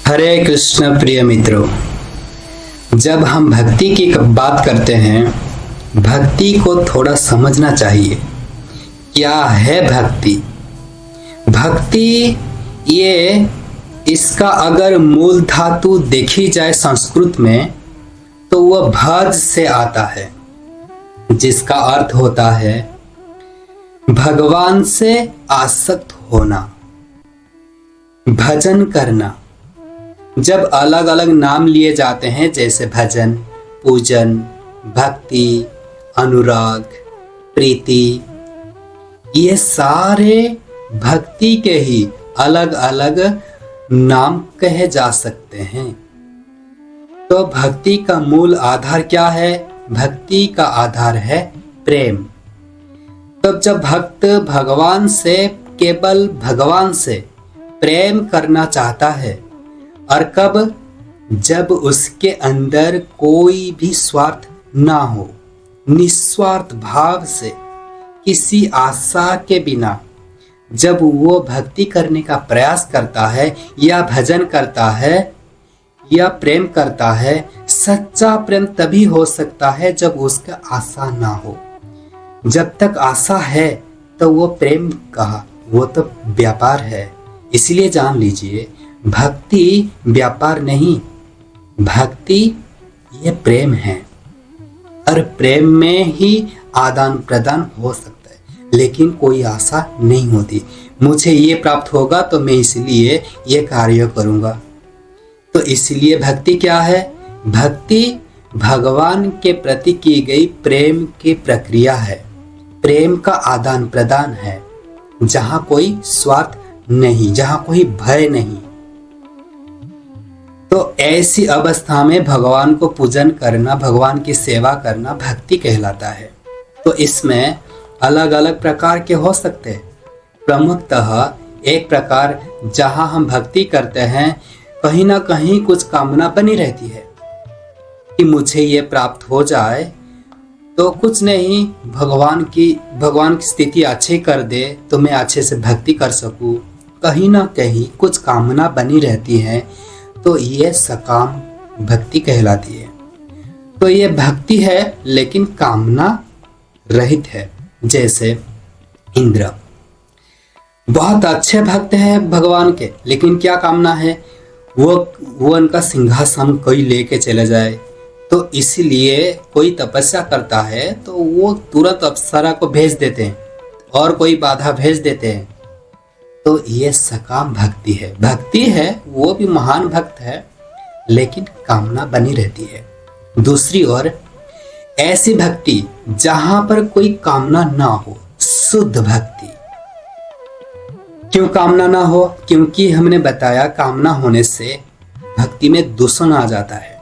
हरे कृष्ण प्रिय मित्रों, जब हम भक्ति की बात करते हैं, भक्ति को थोड़ा समझना चाहिए। क्या है भक्ति? भक्ति ये इसका अगर मूल धातु देखी जाए संस्कृत में तो वह भज से आता है, जिसका अर्थ होता है भगवान से आसक्त होना, भजन करना। जब अलग अलग नाम लिए जाते हैं जैसे भजन, पूजन, भक्ति, अनुराग, प्रीति, ये सारे भक्ति के ही अलग अलग नाम कहे जा सकते हैं। तो भक्ति का मूल आधार क्या है? भक्ति का आधार है प्रेम। तब जब भक्त भगवान से, केवल भगवान से प्रेम करना चाहता है, और कब? जब उसके अंदर कोई भी स्वार्थ ना हो, निस्वार्थ भाव से, किसी आशा के बिना जब वो भक्ति करने का प्रयास करता है या भजन करता है या प्रेम करता है। सच्चा प्रेम तभी हो सकता है जब उसका आशा ना हो। जब तक आशा है तो वो प्रेम कहा, वो तो व्यापार है। इसलिए जान लीजिए, भक्ति व्यापार नहीं, भक्ति ये प्रेम है, और प्रेम में ही आदान प्रदान हो सकता है, लेकिन कोई आशा नहीं होती मुझे ये प्राप्त होगा तो मैं इसलिए ये कार्य करूँगा। तो इसलिए भक्ति क्या है? भक्ति भगवान के प्रति की गई प्रेम की प्रक्रिया है, प्रेम का आदान प्रदान है, जहाँ कोई स्वार्थ नहीं, जहाँ कोई भय नहीं। तो ऐसी अवस्था में भगवान को पूजन करना, भगवान की सेवा करना भक्ति कहलाता है। तो इसमें अलग अलग प्रकार के हो सकते हैं। प्रमुखतः एक प्रकार जहाँ हम भक्ति करते हैं, कहीं ना कहीं कुछ कामना बनी रहती है कि मुझे ये प्राप्त हो जाए, तो कुछ नहीं, भगवान की स्थिति अच्छी कर दे तो मैं अच्छे से भक्ति कर सकूं। कहीं ना कहीं कुछ कामना बनी रहती है, तो ये सकाम भक्ति कहलाती है। तो ये भक्ति है लेकिन कामना रहित है। जैसे इंद्र बहुत अच्छे भक्त हैं भगवान के, लेकिन क्या कामना है? वो उनका सिंहासन कोई लेके चले जाए। तो इसलिए कोई तपस्या करता है तो वो तुरंत अप्सरा को भेज देते हैं और कोई बाधा भेज देते हैं। तो ये सकाम भक्ति है। भक्ति है, वो भी महान भक्त है, लेकिन कामना बनी रहती है। दूसरी ओर ऐसी भक्ति जहां पर कोई कामना ना हो, शुद्ध भक्ति। क्यों कामना ना हो? क्योंकि हमने बताया कामना होने से भक्ति में दूषण आ जाता है।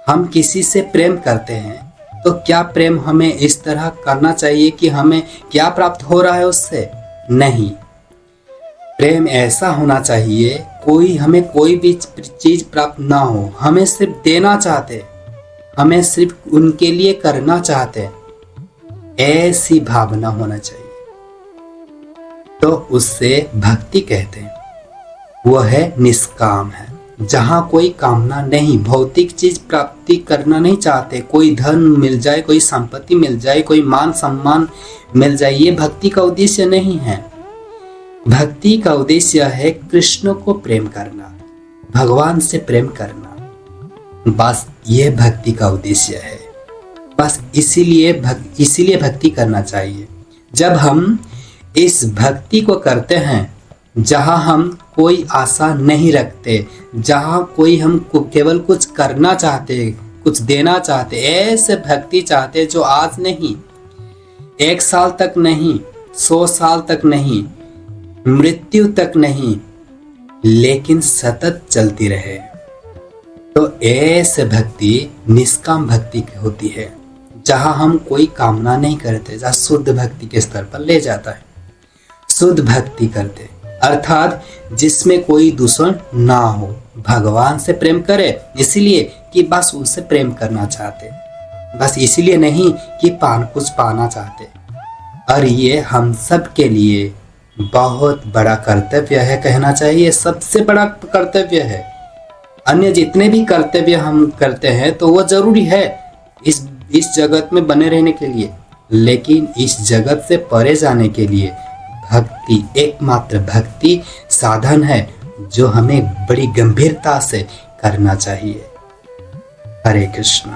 हम किसी से प्रेम करते हैं तो क्या प्रेम हमें इस तरह करना चाहिए कि हमें क्या प्राप्त हो रहा है उससे? नहीं, प्रेम ऐसा होना चाहिए हमें कोई भी चीज प्राप्त ना हो, हमें सिर्फ देना चाहते, हमें सिर्फ उनके लिए करना चाहते, ऐसी भावना होना चाहिए। तो उससे भक्ति कहते हैं। वो है निष्काम है, जहां कोई कामना नहीं, भौतिक चीज प्राप्ति करना नहीं चाहते। कोई धन मिल जाए, कोई संपत्ति मिल जाए, कोई मान सम्मान मिल जाए, ये भक्ति का उद्देश्य नहीं है। भक्ति का उद्देश्य है कृष्ण को प्रेम करना, भगवान से प्रेम करना। बस ये भक्ति का उद्देश्य है। बस इसीलिए भक्ति करना चाहिए। जब हम इस भक्ति को करते हैं, जहां हम कोई आशा नहीं रखते, जहां कोई हम केवल कुछ करना चाहते, कुछ देना चाहते, ऐसे भक्ति चाहते जो आज नहीं, 1 साल तक नहीं, 100 साल तक नहीं, मृत्यु तक नहीं, लेकिन सतत चलती रहे। तो ऐसे भक्ति निष्काम भक्ति होती है, जहां हम कोई कामना नहीं करते, जहां शुद्ध भक्ति के स्तर पर ले जाता है। शुद्ध भक्ति करते अर्थात जिसमें कोई दूषण ना हो, भगवान से प्रेम करे इसलिए कि बस उनसे प्रेम करना चाहते, बस इसलिए नहीं कि कुछ पाना चाहते। और ये हम सब के लिए बहुत बड़ा कर्तव्य है, कहना चाहिए सबसे बड़ा कर्तव्य है अन्य जितने भी कर्तव्य हम करते हैं तो वो जरूरी है इस जगत में बने रहने के लिए, लेकिन इस जगत से परे जाने के लिए भक्ति, एकमात्र भक्ति साधन है जो हमें बड़ी गंभीरता से करना चाहिए। हरे कृष्ण।